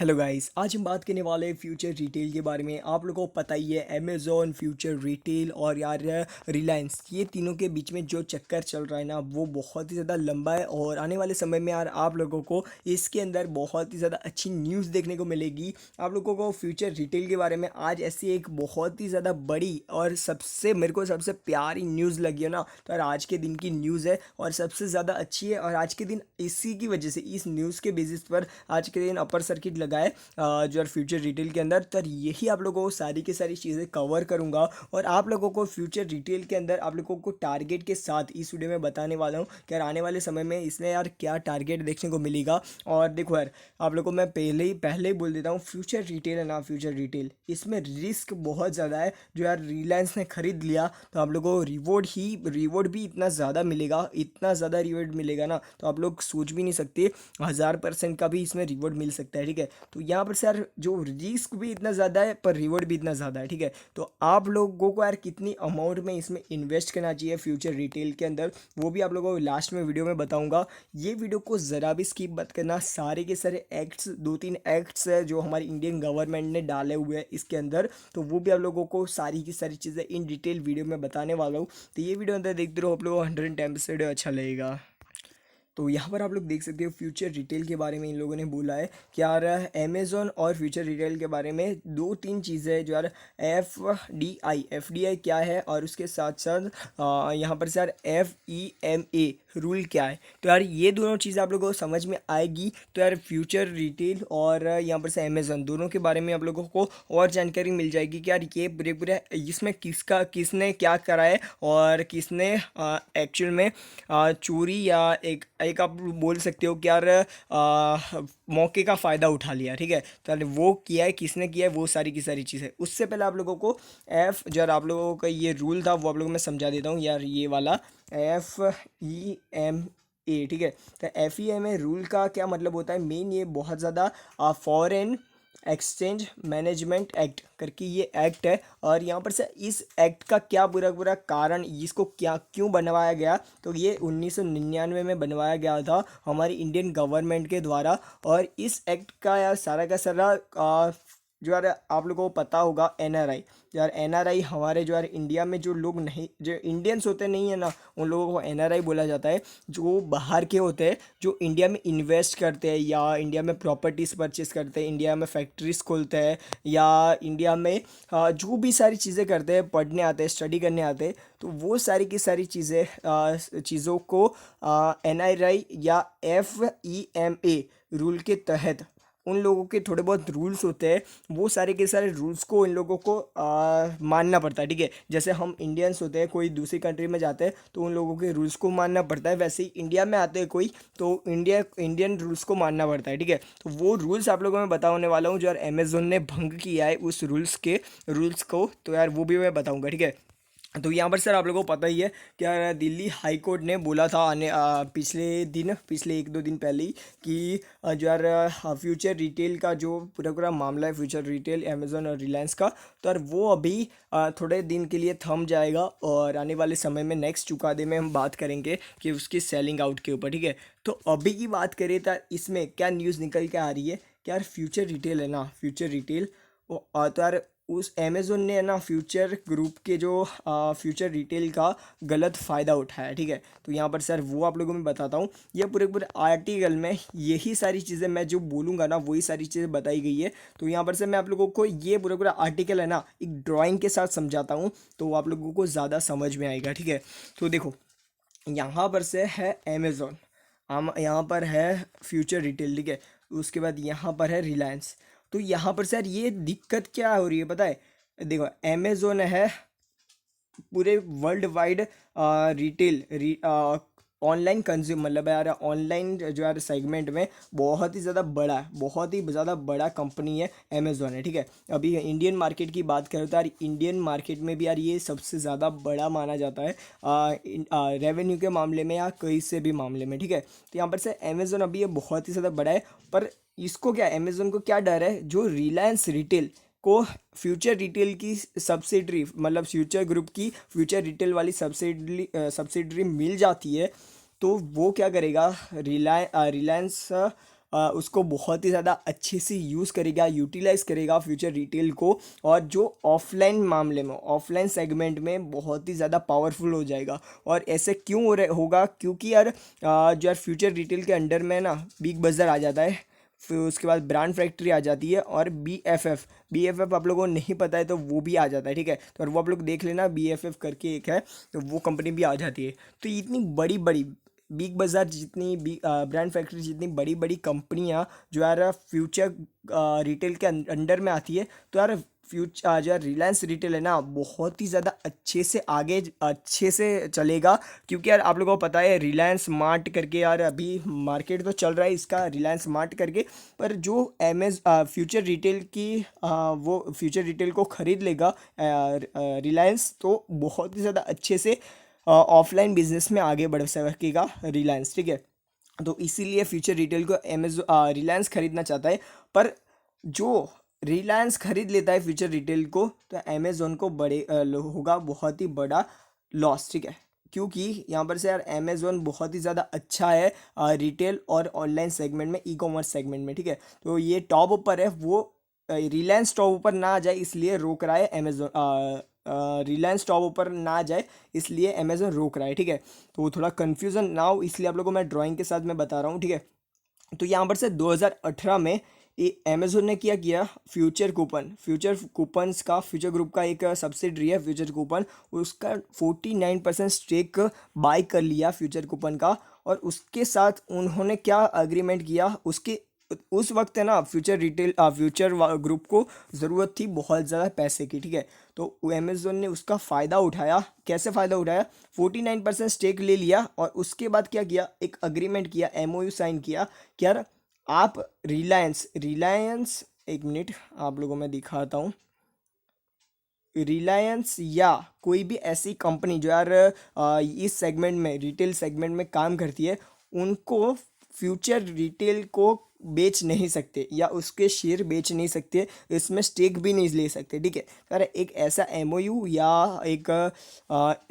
Hello guys, आज हम बात करने वाले हैं फ्यूचर रिटेल के बारे में। आप लोगों को पता ही है, अमेज़ॉन, फ्यूचर रिटेल और यार रिलायंस, ये तीनों के बीच में जो चक्कर चल रहा है ना, वो बहुत ही ज़्यादा लंबा है। और आने वाले समय में यार आप लोगों को इसके अंदर बहुत ही ज़्यादा अच्छी न्यूज़ देखने को मिलेगी। आप लोगों को फ्यूचर रिटेल के बारे में आज ऐसी एक बहुत ही ज़्यादा बड़ी और सबसे मेरे को सबसे प्यारी न्यूज़ लगी है ना, तो यार आज के दिन की न्यूज़ है और सबसे ज़्यादा अच्छी है। और आज के दिन इसी की वजह से, इस न्यूज़ के बेसिस पर आज के दिन अपर सर्किट लगा है जो यार फ्यूचर रिटेल के अंदर। तो यही आप लोगों को सारी की सारी चीज़ें कवर करूंगा और आप लोगों को फ्यूचर रिटेल के अंदर आप लोगों को टारगेट के साथ इस वीडियो में बताने वाला हूँ कि यार आने वाले समय में इसमें यार क्या टारगेट देखने को मिलेगा। और देखो यार, आप लोगों को मैं पहले ही बोल देता हूँ, फ्यूचर रिटेल है ना, फ्यूचर रिटेल इसमें रिस्क बहुत ज़्यादा है। जो यार रिलायंस ने खरीद लिया तो आप लोगों को रिवॉर्ड भी इतना ज़्यादा मिलेगा, इतना ज़्यादा रिवॉर्ड मिलेगा ना, तो आप लोग सोच भी नहीं सकते। 1000% का भी इसमें रिवॉर्ड मिल सकता है। ठीक है, तो यहाँ पर से यार जो रिस्क भी इतना ज़्यादा है पर रिवॉर्ड भी इतना ज़्यादा है। ठीक है, तो आप लोगों को यार कितनी अमाउंट में इसमें इन्वेस्ट करना चाहिए फ्यूचर रिटेल के अंदर, वो भी आप लोगों को लास्ट में वीडियो में बताऊंगा। ये वीडियो को ज़रा भी स्किप मत करना। सारे के सारे एक्ट्स, 2-3 एक्ट्स है जो हमारी इंडियन गवर्नमेंट ने डाले हुए हैं इसके अंदर, तो वो भी आप लोगों को सारी की सारी चीज़ें इन डिटेल वीडियो में बताने वाला हूँ। तो ये वीडियो अंदर देखते रहो, आप लोगों को 110% अच्छा लगेगा। तो यहाँ पर आप लोग देख सकते हो फ्यूचर रिटेल के बारे में इन लोगों ने बोला है कि यार अमेज़ॉन और फ्यूचर रिटेल के बारे में 2-3 चीज़ें हैं जो यार एफ डी आई क्या है, और उसके साथ साथ यहाँ पर से यार FEMA रूल क्या है। तो यार ये दोनों चीज़ें आप लोगों को समझ में आएगी तो यार फ्यूचर रिटेल और यहाँ पर से अमेज़ॉन दोनों के बारे में आप लोगों को और जानकारी मिल जाएगी कि यार ये पूरे पूरे इसमें किसने क्या करा है और किसने एक्चुअल में चोरी या एक एक आप बोल सकते हो कि यार मौके का फ़ायदा उठा लिया। ठीक है, तो यार वो किया है, किसने किया है, वो सारी की सारी चीज़ें। उससे पहले आप लोगों को जो यार आप लोगों का ये रूल था वो आप लोगों को मैं समझा देता हूँ यार। ये वाला FEMA, ठीक है, तो FEMA रूल का क्या मतलब होता है मेन, ये बहुत ज़्यादा फॉरेन एक्सचेंज मैनेजमेंट एक्ट करके ये एक्ट है। और यहाँ पर से इस एक्ट का क्या पूरा पूरा कारण, इसको क्या क्यों बनवाया गया, तो ये 1999 में बनवाया गया था हमारी इंडियन गवर्नमेंट के द्वारा। और इस एक्ट का यार सारा का सारा जो यार आप लोगों को पता होगा NRI, यार NRI हमारे जो यार इंडिया में जो लोग नहीं, जो इंडियंस होते नहीं है ना, उन लोगों को NRI बोला जाता है। जो बाहर के होते हैं, जो इंडिया में इन्वेस्ट करते हैं या इंडिया में प्रॉपर्टीज़ परचेस करते हैं, इंडिया में फैक्ट्रीज खोलते हैं, या इंडिया में जो भी सारी चीज़ें करते हैं, पढ़ने आते हैं, स्टडी करने आते हैं, तो वो सारी की सारी चीज़ों को NRI या FEMA रूल के तहत, उन लोगों के थोड़े बहुत रूल्स होते हैं, वो सारे के सारे रूल्स को इन लोगों को मानना पड़ता है। ठीक है, जैसे हम इंडियंस होते हैं, कोई दूसरी कंट्री में जाते हैं तो उन लोगों के रूल्स को मानना पड़ता है, वैसे ही इंडिया में आते हैं कोई तो इंडियन रूल्स को मानना पड़ता है। ठीक है, तो वो रूल्स आप लोगों में बताने वाला हूँ जो यार अमेज़ॉन ने भंग किया है उस रूल्स को, तो यार वो भी मैं बताऊँगा। ठीक है, तो यहाँ पर सर आप लोगों को पता ही है कि यार दिल्ली हाई कोर्ट ने बोला था पिछले 1-2 दिन पहले ही कि जो यार फ्यूचर रिटेल का जो पूरा पूरा मामला है, फ्यूचर रिटेल अमेज़ॉन और रिलायंस का, तो यार वो अभी थोड़े दिन के लिए थम जाएगा और आने वाले समय में नेक्स्ट चुकादे में हम बात करेंगे कि उसकी सेलिंग आउट के ऊपर। ठीक है, तो अभी की बात करें तो इसमें क्या न्यूज़ निकल के आ रही है कि यार फ्यूचर रिटेल है ना, फ्यूचर रिटेल तो यार उस अमेज़ोन ने है ना फ्यूचर ग्रुप के जो फ्यूचर रिटेल का गलत फ़ायदा उठाया। ठीक है, तो यहाँ पर सर वो आप लोगों में बताता हूँ। ये पूरे पूरे आर्टिकल में यही सारी चीज़ें मैं जो बोलूँगा ना, वही सारी चीज़ें बताई गई है। तो यहाँ पर से मैं आप लोगों को ये पूरा पूरा आर्टिकल है ना एक ड्राइंग के साथ समझाता हूँ, तो आप लोगों को ज़्यादा समझ में आएगा। ठीक है, तो देखो यहाँ पर से है अमेज़ॉन, हम यहाँ पर है फ्यूचर रिटेल। ठीक है, उसके बाद यहाँ पर है रिलायंस। तो यहाँ पर सर ये दिक्कत क्या हो रही है पता है, देखो अमेज़ॉन है पूरे world wide retail online consume, मतलब यार ऑनलाइन जो यार सेगमेंट में बहुत ही ज़्यादा बड़ा है, बहुत ही ज़्यादा बड़ा कंपनी है अमेज़ॉन है। ठीक है, अभी इंडियन मार्केट की बात करें तो यार इंडियन मार्केट में भी यार ये सबसे ज़्यादा बड़ा माना जाता है रेवेन्यू के मामले में या कई से भी मामले में। ठीक है, तो यहाँ पर से अमेज़ॉन अभी ये बहुत ही ज़्यादा बड़ा है, पर इसको क्या, अमेज़ॉन को क्या डर है, जो रिलायंस रिटेल को फ्यूचर रिटेल की सब्सिडरी, मतलब फ्यूचर ग्रुप की फ्यूचर रिटेल वाली सब्सिडरी मिल जाती है, तो वो क्या करेगा, रिलायंस उसको बहुत ही ज़्यादा अच्छे से यूज़ करेगा, यूटिलाइज करेगा फ्यूचर रिटेल को, और जो ऑफलाइन मामले में, ऑफलाइन सेगमेंट में बहुत ही ज़्यादा पावरफुल हो जाएगा। और ऐसे क्यों होगा, क्योंकि यार जो यार फ्यूचर रिटेल के अंडर में ना बिग बाज़ार आ जाता है, फिर उसके बाद ब्रांड फैक्ट्री आ जाती है, और बी एफ एफ आप लोगों को नहीं पता है तो वो भी आ जाता है, ठीक है। तो और वो आप लोग देख लेना, बी एफ एफ करके एक है, तो वो कंपनी भी आ जाती है। तो ये इतनी बड़ी बड़ी बिग बाज़ार जितनी ब्रांड फैक्ट्री जितनी बड़ी बड़ी कंपनियां जो यार फ्यूचर रिटेल के अंडर में आती है, तो यार फ्यूचर जो रिलायंस रिटेल है ना बहुत ही ज़्यादा अच्छे से चलेगा। क्योंकि यार आप लोगों को पता है रिलायंस मार्ट करके, यार अभी मार्केट तो चल रहा है इसका रिलायंस मार्ट करके, पर जो फ्यूचर रिटेल की वो फ्यूचर रिटेल को ख़रीद लेगा रिलायंस, तो बहुत ही ज़्यादा अच्छे से ऑफलाइन बिजनेस में आगे बढ़ सकेगा रिलायंस, ठीक है। तो इसीलिए फ्यूचर रिटेल को रिलायंस खरीदना चाहता है। पर जो रिलायंस खरीद लेता है फ्यूचर रिटेल को, तो अमेज़ोन को होगा बहुत ही बड़ा लॉस, ठीक है। क्योंकि यहाँ पर से यार अमेज़ोन बहुत ही ज़्यादा अच्छा है रिटेल और ऑनलाइन सेगमेंट में, ई कॉमर्स सेगमेंट में, ठीक है। तो ये टॉप ऊपर है, वो रिलायंस टॉप ऊपर ना आ जाए इसलिए रोक रहा है अमेज़ोन, रिलायंस टॉप ऊपर ना आ जाए इसलिए अमेज़ोन रोक रहा है, ठीक है। तो थोड़ा कन्फ्यूज़न ना हो इसलिए आप लोगों को मैं ड्राइंग के साथ मैं बता रहा हूँ, ठीक है। तो यहाँ पर से 2018 में ये अमेज़ोन ने क्या किया, फ्यूचर कूपन्स का, फ्यूचर ग्रुप का एक सब्सिडरी है फ्यूचर कूपन, उसका 49% स्टेक बाय कर लिया फ्यूचर कूपन का। और उसके साथ उन्होंने क्या अग्रीमेंट किया, उसके उस वक्त है ना फ्यूचर ग्रुप को ज़रूरत थी बहुत ज़्यादा पैसे की, ठीक है। तो अमेज़ोन ने उसका फ़ायदा उठाया। कैसे फ़ायदा उठाया, 49% स्टेक ले लिया, और उसके बाद क्या किया, एक अग्रीमेंट किया, एमओयू साइन किया कि यार आप रिलायंस एक मिनट आप लोगों में दिखाता हूँ, रिलायंस या कोई भी ऐसी कंपनी जो यार इस सेगमेंट में, रिटेल सेगमेंट में काम करती है, उनको फ्यूचर रिटेल को बेच नहीं सकते या उसके शेयर बेच नहीं सकते, इसमें स्टेक भी नहीं ले सकते, ठीक है। यार एक ऐसा एमओयू या एक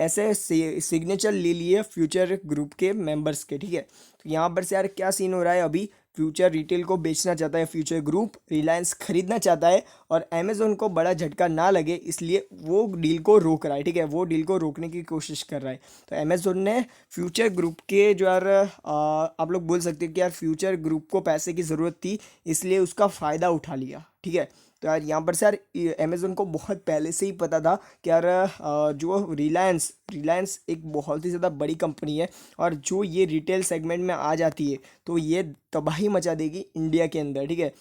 ऐसे सिग्नेचर ले लिए फ्यूचर ग्रुप के मेंबर्स के, ठीक है। तो यहाँ पर से यार क्या सीन हो रहा है, अभी फ्यूचर रिटेल को बेचना चाहता है फ्यूचर ग्रुप, रिलायंस खरीदना चाहता है, और अमेज़ोन को बड़ा झटका ना लगे इसलिए वो डील को रोक रहा है, ठीक है। वो डील को रोकने की कोशिश कर रहा है। तो अमेज़ोन ने फ्यूचर ग्रुप के जो यार आप लोग बोल सकते हो कि यार फ्यूचर ग्रुप को पैसे की ज़रूरत थी इसलिए उसका फ़ायदा उठा लिया, ठीक है। तो यार यहाँ पर से यार अमेज़ोन को बहुत पहले से ही पता था कि यार जो रिलायंस एक बहुत ही ज़्यादा बड़ी कंपनी है, और जो ये रिटेल सेगमेंट में आ जाती है तो ये तबाही मचा देगी इंडिया के अंदर, ठीक है।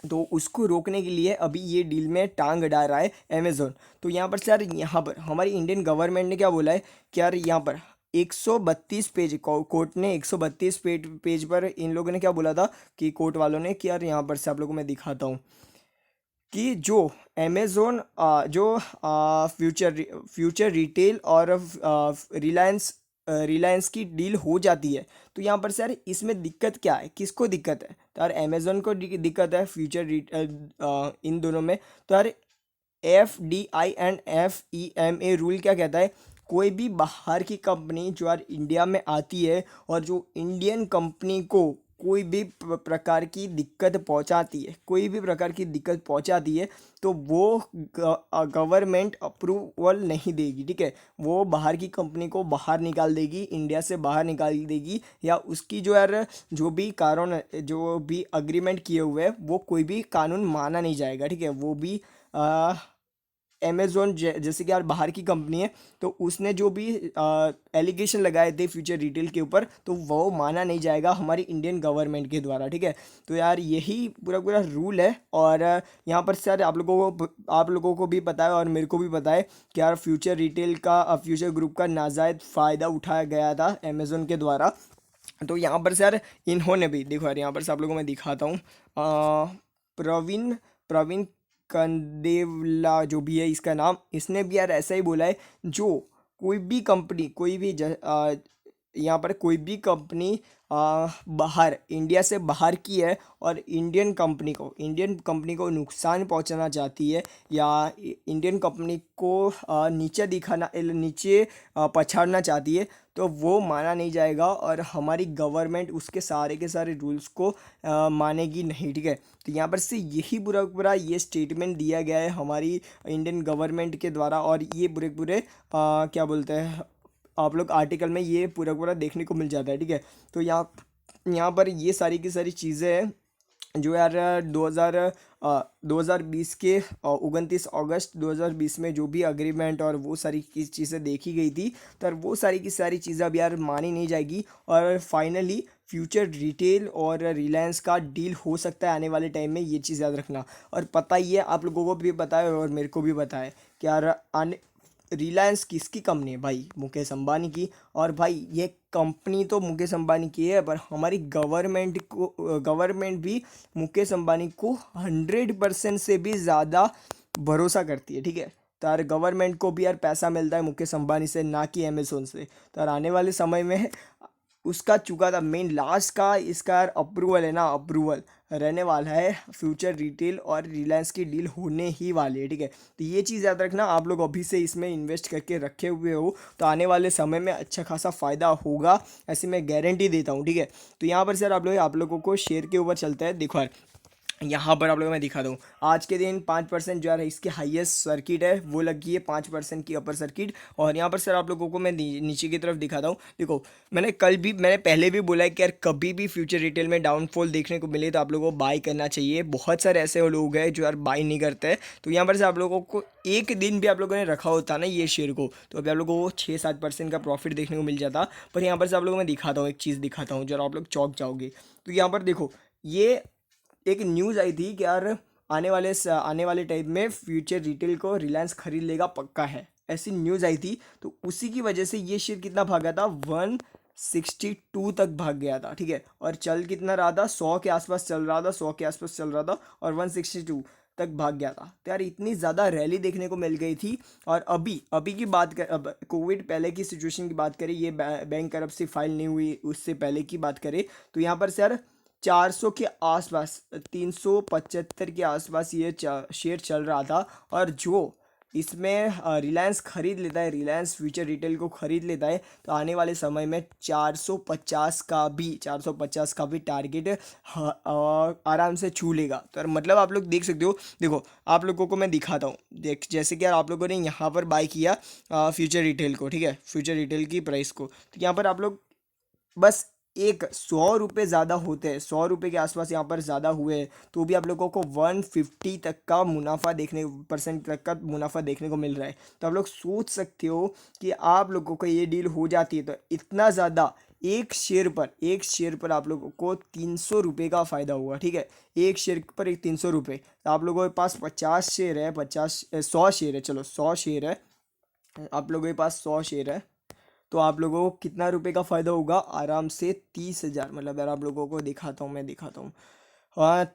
तो उसको रोकने के लिए अभी ये डील में टांग अड़ा रहा है अमेज़ोन। तो यहाँ पर सर, यहाँ पर हमारी इंडियन गवर्नमेंट ने क्या बोला है कि यार यहाँ पर 132 पेज, कोर्ट ने 132 पेज पर इन लोगों ने क्या बोला था कि कोर्ट वालों ने कि यार यहाँ पर से आप लोगों को मैं दिखाता हूँ कि जो अमेज़ोन जो फ्यूचर रिटेल और रिलायंस रिलायंस की डील हो जाती है, तो यहाँ पर सर इसमें दिक्कत क्या है, किसको दिक्कत है, तो यार अमेज़ोन को दिक्कत है इन दोनों में। तो यार FDI एंड FEMA रूल क्या कहता है, कोई भी बाहर की कंपनी जो यार इंडिया में आती है और जो इंडियन कंपनी को कोई भी प्रकार की दिक्कत पहुंचाती है, कोई भी प्रकार की दिक्कत पहुंचाती है, तो वो गवर्नमेंट अप्रूवल नहीं देगी, ठीक है। वो बाहर की कंपनी को बाहर निकाल देगी, इंडिया से बाहर निकाल देगी, या उसकी जो यार जो भी कारण जो भी अग्रीमेंट किए हुए हैं वो कोई भी कानून माना नहीं जाएगा, ठीक है। वो भी अमेज़ोन जैसे कि यार बाहर की कंपनी है, तो उसने जो भी एलिगेशन लगाए थे फ्यूचर रिटेल के ऊपर, तो वो माना नहीं जाएगा हमारी इंडियन गवर्नमेंट के द्वारा, ठीक है। तो यार यही पूरा पूरा रूल है। और यहाँ पर सर आप लोगों को भी पता है और मेरे को भी पता है कि यार फ्यूचर ग्रुप का नाजायज़ फ़ायदा उठाया गया था अमेज़ोन के द्वारा। तो यहाँ पर सर इन्होंने भी देखो यार, यहाँ पर से आप लोगों को मैं दिखाता हूँ, प्रवीण प्रवीण कंदेवला जो भी है इसका नाम, इसने भी यार ऐसा ही बोला है, जो कोई भी कंपनी यहाँ पर कोई भी कंपनी बाहर इंडिया से बाहर की है और इंडियन कंपनी को नुकसान पहुंचाना चाहती है या इंडियन कंपनी को नीचे पछाड़ना चाहती है, तो वो माना नहीं जाएगा और हमारी गवर्नमेंट उसके सारे के सारे रूल्स को मानेगी नहीं, ठीक है। तो यहाँ पर से यही पूरा पूरा ये स्टेटमेंट दिया गया है हमारी इंडियन गवर्नमेंट के द्वारा, और ये पूरे पूरे क्या बोलते हैं आप लोग आर्टिकल में ये पूरा पूरा देखने को मिल जाता है, ठीक है। तो यहाँ पर ये सारी की सारी चीज़ें हैं जो यार 2020 के 29 अगस्त 2020 में जो भी अग्रीमेंट और वो सारी की चीज़ें देखी गई थी, तो वो सारी की सारी चीज़ें अब यार मानी नहीं जाएगी और फाइनली फ्यूचर रिटेल और रिलायंस का डील हो सकता है आने वाले टाइम में, ये चीज़ याद रखना। और पता ही है आप लोगों को भी पता है और मेरे को भी पता है कि यार रिलायंस किसकी कंपनी है भाई, मुकेश अंबानी की। और भाई ये कंपनी तो मुकेश अंबानी की है, पर हमारी गवर्नमेंट भी मुकेश अंबानी को 100% से भी ज़्यादा भरोसा करती है, ठीक है। तो यार गवर्नमेंट को भी यार पैसा मिलता है मुकेश अंबानी से, ना कि अमेज़ोन से। तो यार आने वाले समय में उसका चुका था मेन लास्ट का इसका यार अप्रूवल है ना, अप्रूवल रहने वाला है। फ्यूचर रिटेल और रिलायंस की डील होने ही वाली है, ठीक है। तो ये चीज़ याद रखना, आप लोग अभी से इसमें इन्वेस्ट करके रखे हुए हो तो आने वाले समय में अच्छा खासा फ़ायदा होगा, ऐसे मैं गारंटी देता हूँ, ठीक है। तो यहाँ पर सर आप लोगों को शेयर के ऊपर चलता है। देखो यार यहाँ पर आप लोगों को मैं दिखा दूँ, आज के दिन 5% जो है इसकी हाईएस्ट सर्किट है वो लगी है 5% की अपर सर्किट। और यहाँ पर सर आप लोगों को मैं नीचे की तरफ दिखाता हूँ। देखो मैंने पहले भी बोला है कि यार कभी भी फ्यूचर रिटेल में डाउनफॉल देखने को मिले तो आप लोगों को बाई करना चाहिए। बहुत सारे ऐसे लोग हैं जो यार बाई नहीं करते हैं। तो यहाँ पर से आप लोगों को एक दिन भी आप लोगों ने रखा होता ना ये शेयर को, तो अभी आप लोगों को 6-7% का प्रॉफिट देखने को मिल जाता। पर यहाँ पर से आप लोगों को मैं दिखाता हूँ, एक चीज़ दिखाता हूँ जो आप लोग चौंक जाओगे। तो यहाँ पर देखो, ये एक न्यूज़ आई थी कि यार आने वाले टाइम में फ्यूचर रिटेल को रिलायंस खरीद लेगा, पक्का है, ऐसी न्यूज़ आई थी। तो उसी की वजह से ये शेयर कितना भागा था, 162 तक भाग गया था, ठीक है। और चल कितना रहा था, 100 के आसपास चल रहा था, 100 के आसपास चल रहा था और 162 तक भाग गया था। तो यार इतनी ज़्यादा रैली देखने को मिल गई थी। और अभी अभी की बात कर, अब कोविड पहले की सिचुएशन की बात करें, ये बैंक करप्सी फाइल नहीं हुई उससे पहले की बात करें, तो यहाँ पर से यार 400 के आसपास, 375 के आसपास ये शेयर चल रहा था। और जो इसमें रिलायंस खरीद लेता है, रिलायंस फ्यूचर रिटेल को खरीद लेता है, तो आने वाले समय में 450 का भी टारगेट आराम से छू लेगा। तो मतलब आप लोग देख सकते हो। देखो आप लोगों को मैं दिखाता हूँ, जैसे कि यार आप लोगों ने यहाँ पर बाय किया फ्यूचर रिटेल को, ठीक है, फ्यूचर रिटेल की प्राइस को। तो यहाँ पर आप लोग बस एक 100 रुपये ज़्यादा होते हैं, 100 रुपये के आसपास यहाँ पर ज़्यादा हुए हैं, तो भी आप लोगों को 150 तक का मुनाफा परसेंट तक का मुनाफा देखने को मिल रहा है। तो आप लोग सोच सकते हो कि आप लोगों को ये डील हो जाती है तो इतना ज़्यादा एक शेयर पर आप लोगों को 300 रुपये का फ़ायदा हुआ, ठीक है। एक शेयर पर 300 रुपये। तो आप लोगों के पास 50 शेयर है, 100 शेयर है, चलो 100 शेयर है, आप लोगों के पास 100 शेयर है, तो आप लोगों को कितना रुपए का फ़ायदा होगा, आराम से 30,000। मतलब यार आप लोगों को दिखाता हूँ, मैं दिखाता हूँ। हाँ,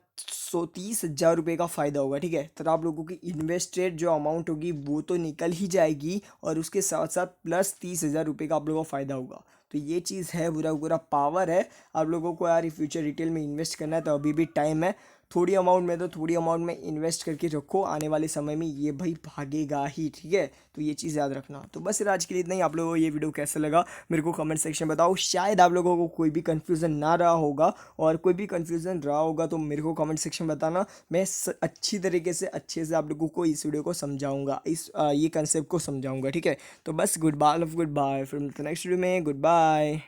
30,000 रुपये का फ़ायदा होगा, ठीक है। तो आप लोगों की इन्वेस्टेड जो अमाउंट होगी वो तो निकल ही जाएगी और उसके साथ साथ प्लस 30,000 रुपये का आप लोगों को फ़ायदा होगा। तो ये चीज़ है, पूरा पूरा पावर है। आप लोगों को यार फ्यूचर रिटेल में इन्वेस्ट करना है तो अभी भी टाइम है। थोड़ी अमाउंट में इन्वेस्ट करके रखो, आने वाले समय में ये भाई भागेगा ही, ठीक है। तो ये चीज़ याद रखना। तो बस यार आज के लिए इतना ही। आप लोगों को ये वीडियो कैसा लगा मेरे को कमेंट सेक्शन में बताओ। शायद आप लोगों को कोई भी कन्फ्यूज़न ना रहा होगा, और कोई भी कन्फ्यूज़न रहा होगा तो मेरे को कमेंट सेक्शन में बताना। मैं अच्छी तरीके से अच्छे से आप लोगों को इस वीडियो को समझाऊंगा, ये कंसेप्ट को समझाऊंगा, ठीक है। तो बस गुड बाय, फिर मिलते हैं नेक्स्ट वीडियो में। Good bye.